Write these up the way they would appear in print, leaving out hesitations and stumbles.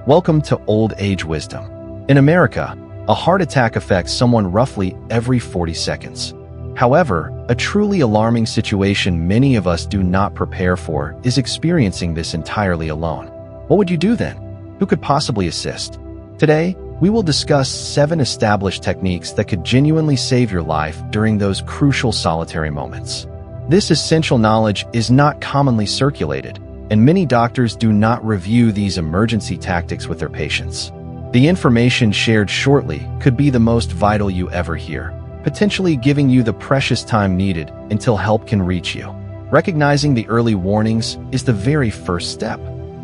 Welcome to Old Age Wisdom. In America, a heart attack affects someone roughly every 40 seconds. However, a truly alarming situation many of us do not prepare for is experiencing this entirely alone. What would you do then? Who could possibly assist? Today, we will discuss 7 established techniques that could genuinely save your life during those crucial solitary moments. This essential knowledge is not commonly circulated, and many doctors do not review these emergency tactics with their patients. The information shared shortly could be the most vital you ever hear, potentially giving you the precious time needed until help can reach you. Recognizing the early warnings is the very first step.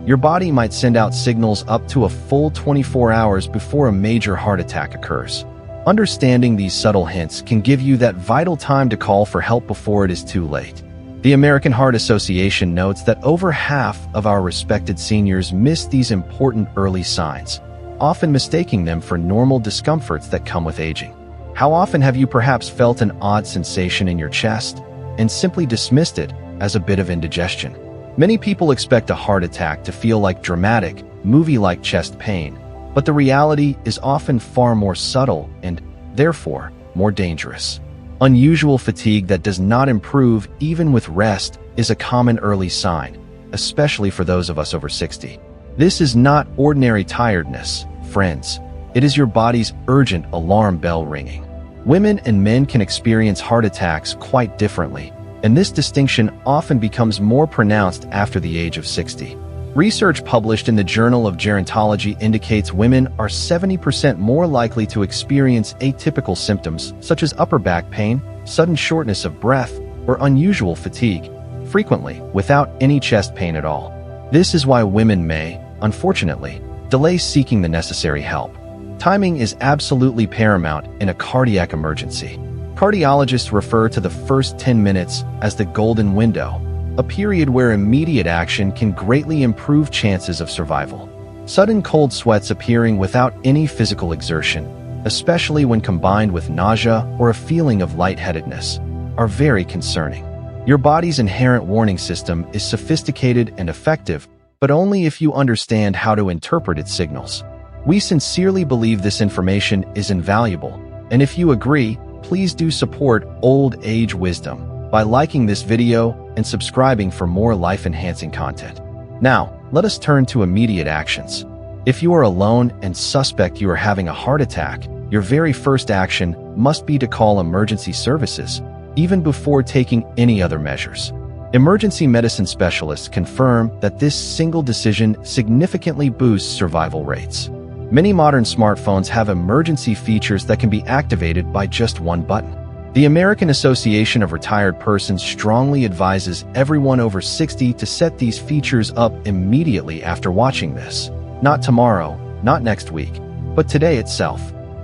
Your body might send out signals up to a full 24 hours before a major heart attack occurs. Understanding these subtle hints can give you that vital time to call for help before it is too late. The American Heart Association notes that over half of our respected seniors miss these important early signs, often mistaking them for normal discomforts that come with aging. How often have you perhaps felt an odd sensation in your chest and simply dismissed it as a bit of indigestion? Many people expect a heart attack to feel like dramatic, movie-like chest pain, but the reality is often far more subtle and, therefore, more dangerous. Unusual fatigue that does not improve even with rest is a common early sign, especially for those of us over 60. This is not ordinary tiredness, friends. It is your body's urgent alarm bell ringing. Women and men can experience heart attacks quite differently, and this distinction often becomes more pronounced after the age of 60. Research published in the Journal of Gerontology indicates women are 70% more likely to experience atypical symptoms such as upper back pain, sudden shortness of breath, or unusual fatigue, frequently without any chest pain at all. This is why women may, unfortunately, delay seeking the necessary help. Timing is absolutely paramount in a cardiac emergency. Cardiologists refer to the first 10 minutes as the golden window, a period where immediate action can greatly improve chances of survival. Sudden cold sweats appearing without any physical exertion, especially when combined with nausea or a feeling of lightheadedness, are very concerning. Your body's inherent warning system is sophisticated and effective, but only if you understand how to interpret its signals. We sincerely believe this information is invaluable, and if you agree, please do support Old Age Wisdom by liking this video and subscribing for more life-enhancing content. Now, let us turn to immediate actions. If you are alone and suspect you are having a heart attack, your very first action must be to call emergency services, even before taking any other measures. Emergency medicine specialists confirm that this single decision significantly boosts survival rates. Many modern smartphones have emergency features that can be activated by just one button. The American Association of Retired Persons strongly advises everyone over 60 to set these features up immediately after watching this. Not tomorrow, not next week, but today itself.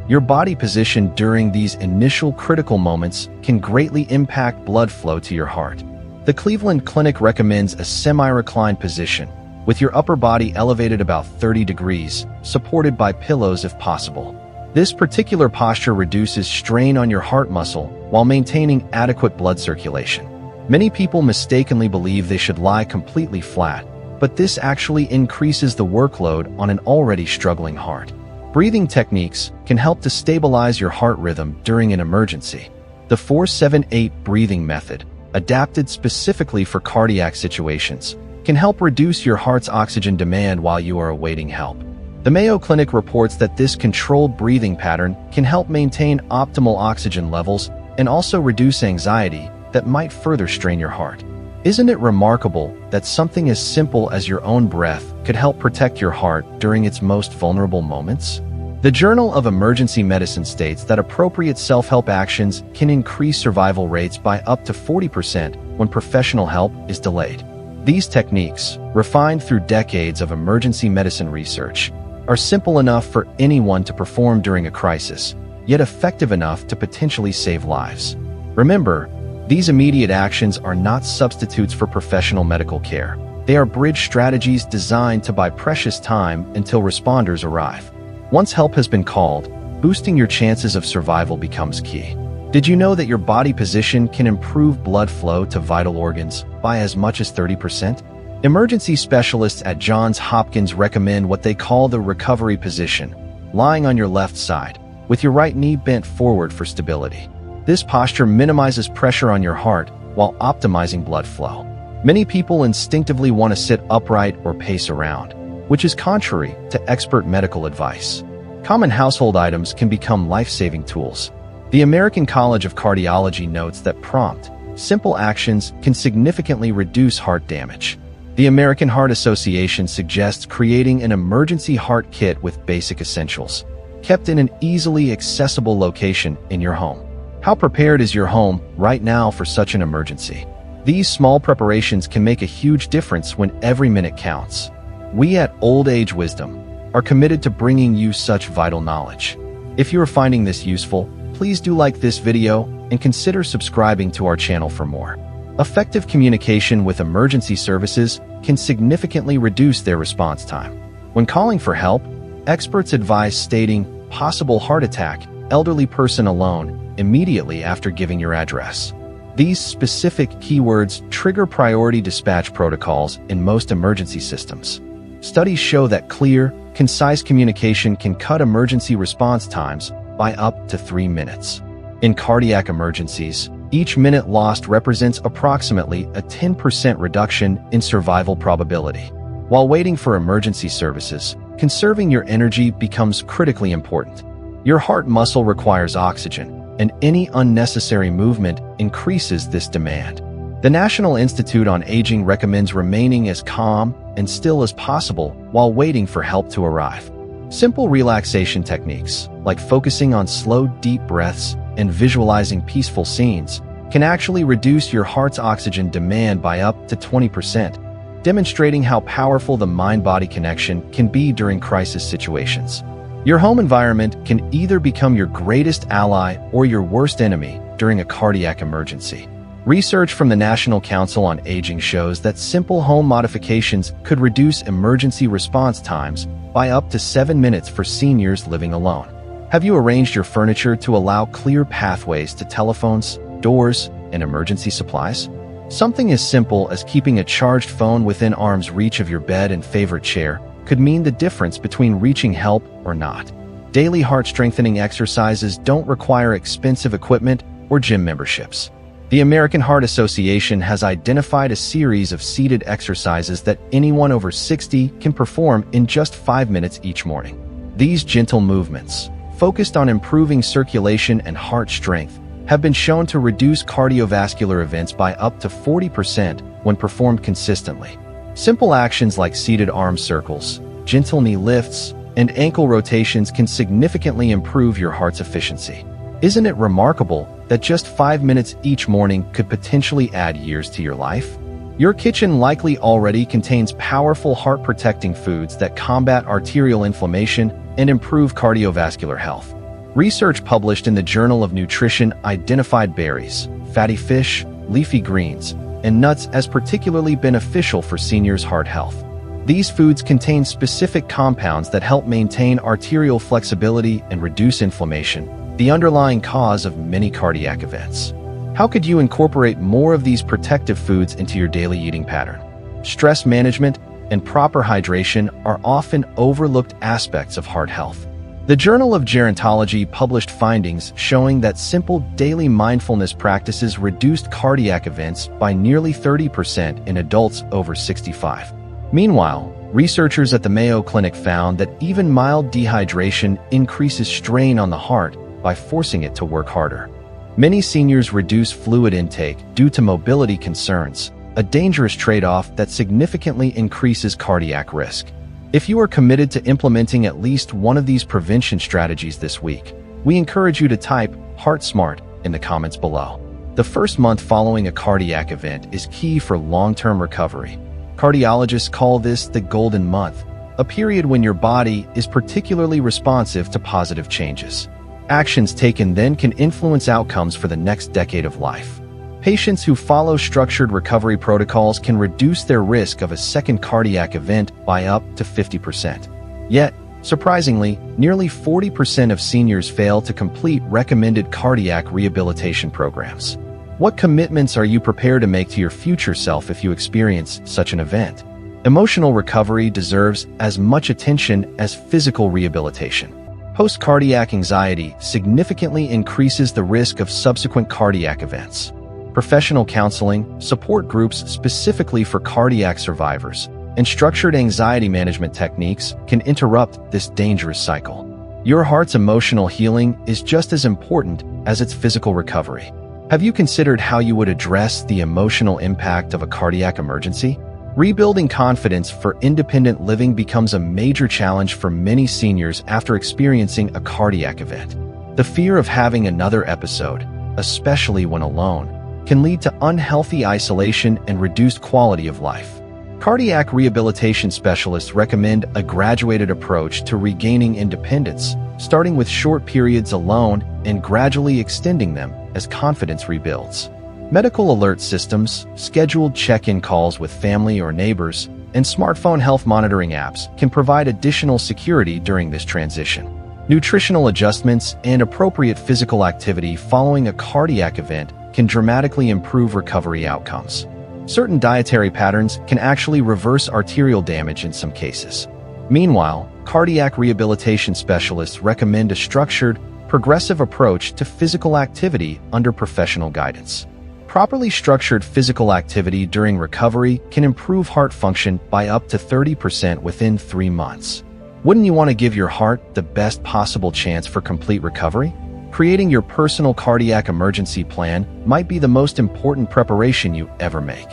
Your body position during these initial critical moments can greatly impact blood flow to your heart. The Cleveland Clinic recommends a semi-reclined position, with your upper body elevated about 30 degrees, supported by pillows if possible. This particular posture reduces strain on your heart muscle while maintaining adequate blood circulation. Many people mistakenly believe they should lie completely flat, but this actually increases the workload on an already struggling heart. Breathing techniques can help to stabilize your heart rhythm during an emergency. The 4-7-8 breathing method, adapted specifically for cardiac situations, can help reduce your heart's oxygen demand while you are awaiting help. The Mayo Clinic reports that this controlled breathing pattern can help maintain optimal oxygen levels and also reduce anxiety that might further strain your heart. Isn't it remarkable that something as simple as your own breath could help protect your heart during its most vulnerable moments? The Journal of Emergency Medicine states that appropriate self-help actions can increase survival rates by up to 40% when professional help is delayed. These techniques, refined through decades of emergency medicine research, are simple enough for anyone to perform during a crisis, yet effective enough to potentially save lives. Remember, these immediate actions are not substitutes for professional medical care. They are bridge strategies designed to buy precious time until responders arrive. Once help has been called, boosting your chances of survival becomes key. Did you know that your body position can improve blood flow to vital organs by as much as 30%? Emergency specialists at Johns Hopkins recommend what they call the recovery position, lying on your left side, with your right knee bent forward for stability. This posture minimizes pressure on your heart while optimizing blood flow. Many people instinctively want to sit upright or pace around, which is contrary to expert medical advice. Common household items can become life-saving tools. The American College of Cardiology notes that prompt, simple actions can significantly reduce heart damage. The American Heart Association suggests creating an emergency heart kit with basic essentials, kept in an easily accessible location in your home. How prepared is your home right now for such an emergency? These small preparations can make a huge difference when every minute counts. We at Old Age Wisdom are committed to bringing you such vital knowledge. If you are finding this useful, please do like this video and consider subscribing to our channel for more. Effective communication with emergency services can significantly reduce their response time. When calling for help, experts advise stating possible heart attack, elderly person alone, immediately after giving your address. These specific keywords trigger priority dispatch protocols in most emergency systems. Studies show that clear, concise communication can cut emergency response times by up to 3 minutes. In cardiac emergencies, each minute lost represents approximately a 10% reduction in survival probability. While waiting for emergency services, conserving your energy becomes critically important. Your heart muscle requires oxygen, and any unnecessary movement increases this demand. The National Institute on Aging recommends remaining as calm and still as possible while waiting for help to arrive. Simple relaxation techniques, like focusing on slow, deep breaths and visualizing peaceful scenes, can actually reduce your heart's oxygen demand by up to 20%, demonstrating how powerful the mind-body connection can be during crisis situations. Your home environment can either become your greatest ally or your worst enemy during a cardiac emergency. Research from the National Council on Aging shows that simple home modifications could reduce emergency response times by up to 7 minutes for seniors living alone. Have you arranged your furniture to allow clear pathways to telephones, doors, and emergency supplies? Something as simple as keeping a charged phone within arm's reach of your bed and favorite chair could mean the difference between reaching help or not. Daily heart-strengthening exercises don't require expensive equipment or gym memberships. The American Heart Association has identified a series of seated exercises that anyone over 60 can perform in just 5 minutes each morning. These gentle movements, focused on improving circulation and heart strength, have been shown to reduce cardiovascular events by up to 40% when performed consistently. Simple actions like seated arm circles, gentle knee lifts, and ankle rotations can significantly improve your heart's efficiency. Isn't it remarkable that just 5 minutes each morning could potentially add years to your life? Your kitchen likely already contains powerful heart-protecting foods that combat arterial inflammation and improve cardiovascular health. Research published in the Journal of Nutrition identified berries, fatty fish, leafy greens, and nuts as particularly beneficial for seniors' heart health. These foods contain specific compounds that help maintain arterial flexibility and reduce inflammation, the underlying cause of many cardiac events. How could you incorporate more of these protective foods into your daily eating pattern? Stress management and proper hydration are often overlooked aspects of heart health. The Journal of Gerontology published findings showing that simple daily mindfulness practices reduced cardiac events by nearly 30% in adults over 65. Meanwhile, researchers at the Mayo Clinic found that even mild dehydration increases strain on the heart by forcing it to work harder. Many seniors reduce fluid intake due to mobility concerns, a dangerous trade-off that significantly increases cardiac risk. If you are committed to implementing at least one of these prevention strategies this week, we encourage you to type Heart Smart in the comments below. The first month following a cardiac event is key for long-term recovery. Cardiologists call this the golden month, a period when your body is particularly responsive to positive changes. Actions taken then can influence outcomes for the next decade of life. Patients who follow structured recovery protocols can reduce their risk of a second cardiac event by up to 50%. Yet, surprisingly, nearly 40% of seniors fail to complete recommended cardiac rehabilitation programs. What commitments are you prepared to make to your future self if you experience such an event? Emotional recovery deserves as much attention as physical rehabilitation. Post-cardiac anxiety significantly increases the risk of subsequent cardiac events. Professional counseling, support groups specifically for cardiac survivors, and structured anxiety management techniques can interrupt this dangerous cycle. Your heart's emotional healing is just as important as its physical recovery. Have you considered how you would address the emotional impact of a cardiac emergency? Rebuilding confidence for independent living becomes a major challenge for many seniors after experiencing a cardiac event. The fear of having another episode, especially when alone, can lead to unhealthy isolation and reduced quality of life. Cardiac rehabilitation specialists recommend a graduated approach to regaining independence, starting with short periods alone and gradually extending them as confidence rebuilds. Medical alert systems, scheduled check-in calls with family or neighbors, and smartphone health monitoring apps can provide additional security during this transition. Nutritional adjustments and appropriate physical activity following a cardiac event can dramatically improve recovery outcomes. Certain dietary patterns can actually reverse arterial damage in some cases. Meanwhile, cardiac rehabilitation specialists recommend a structured, progressive approach to physical activity under professional guidance. Properly structured physical activity during recovery can improve heart function by up to 30% within 3 months. Wouldn't you want to give your heart the best possible chance for complete recovery? Creating your personal cardiac emergency plan might be the most important preparation you ever make.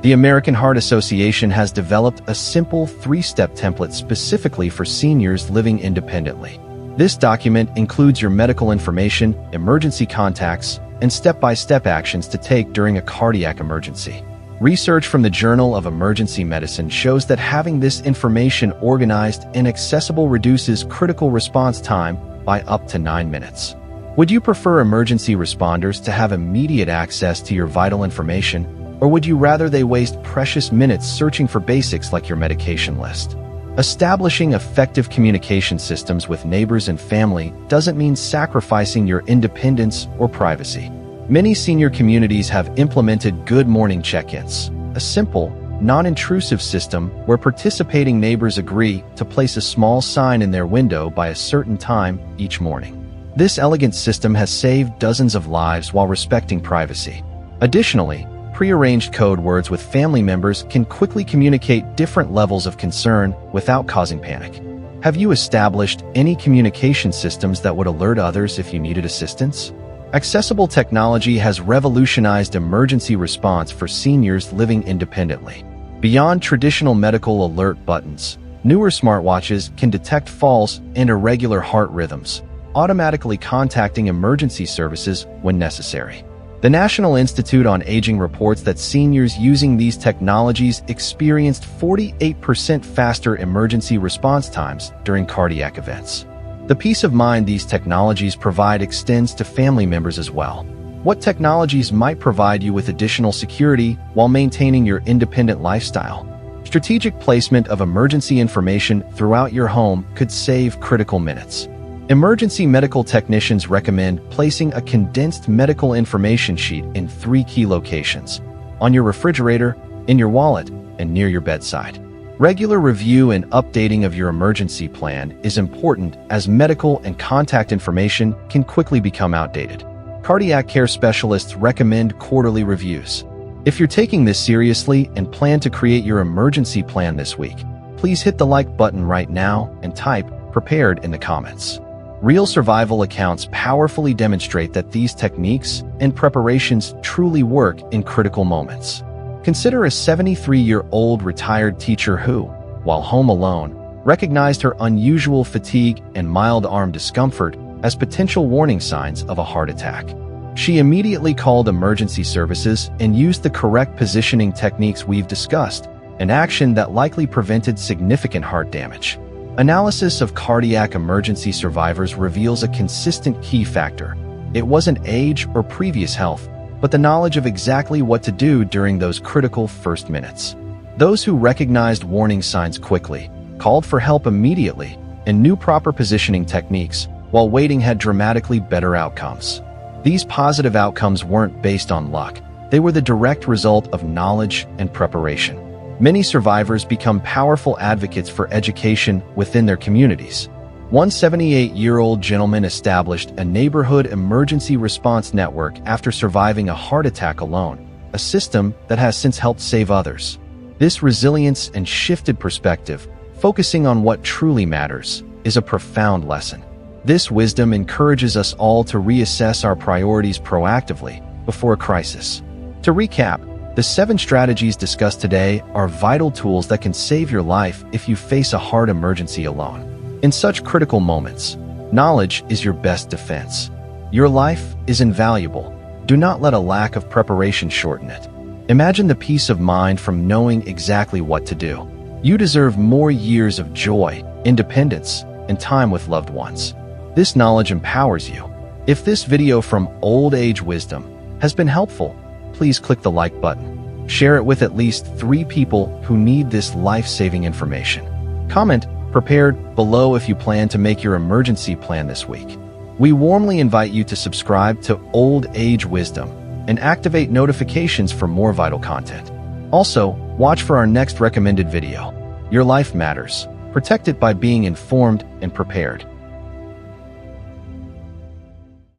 The American Heart Association has developed a simple 3-step template specifically for seniors living independently. This document includes your medical information, emergency contacts, and step-by-step actions to take during a cardiac emergency. Research from the Journal of Emergency Medicine shows that having this information organized and accessible reduces critical response time by up to 9 minutes. Would you prefer emergency responders to have immediate access to your vital information, or would you rather they waste precious minutes searching for basics like your medication list? Establishing effective communication systems with neighbors and family doesn't mean sacrificing your independence or privacy. Many senior communities have implemented good morning check-ins, a simple, non-intrusive system where participating neighbors agree to place a small sign in their window by a certain time each morning. This elegant system has saved dozens of lives while respecting privacy. Additionally, prearranged code words with family members can quickly communicate different levels of concern without causing panic. Have you established any communication systems that would alert others if you needed assistance? Accessible technology has revolutionized emergency response for seniors living independently. Beyond traditional medical alert buttons, newer smartwatches can detect falls and irregular heart rhythms, automatically contacting emergency services when necessary. The National Institute on Aging reports that seniors using these technologies experienced 48% faster emergency response times during cardiac events. The peace of mind these technologies provide extends to family members as well. What technologies might provide you with additional security while maintaining your independent lifestyle? Strategic placement of emergency information throughout your home could save critical minutes. Emergency medical technicians recommend placing a condensed medical information sheet in 3 key locations: on your refrigerator, in your wallet, and near your bedside. Regular review and updating of your emergency plan is important as medical and contact information can quickly become outdated. Cardiac care specialists recommend quarterly reviews. If you're taking this seriously and plan to create your emergency plan this week, please hit the like button right now and type "prepared" in the comments. Real survival accounts powerfully demonstrate that these techniques and preparations truly work in critical moments. Consider a 73-year-old retired teacher who, while home alone, recognized her unusual fatigue and mild arm discomfort as potential warning signs of a heart attack. She immediately called emergency services and used the correct positioning techniques we've discussed, an action that likely prevented significant heart damage. Analysis of cardiac emergency survivors reveals a consistent key factor. It wasn't age or previous health, but the knowledge of exactly what to do during those critical first minutes. Those who recognized warning signs quickly, called for help immediately, and knew proper positioning techniques while waiting had dramatically better outcomes. These positive outcomes weren't based on luck. They were the direct result of knowledge and preparation. Many survivors become powerful advocates for education within their communities. One 78-year-old gentleman established a neighborhood emergency response network after surviving a heart attack alone, a system that has since helped save others. This resilience and shifted perspective, focusing on what truly matters, is a profound lesson. This wisdom encourages us all to reassess our priorities proactively before a crisis. To recap, the 7 strategies discussed today are vital tools that can save your life if you face a heart emergency alone. In such critical moments, knowledge is your best defense. Your life is invaluable. Do not let a lack of preparation shorten it. Imagine the peace of mind from knowing exactly what to do. You deserve more years of joy, independence, and time with loved ones. This knowledge empowers you. If this video from Old Age Wisdom has been helpful, please click the like button. Share it with at least 3 people who need this life-saving information. Comment "Prepared" below if you plan to make your emergency plan this week. We warmly invite you to subscribe to Old Age Wisdom and activate notifications for more vital content. Also, watch for our next recommended video. Your life matters. Protect it by being informed and prepared.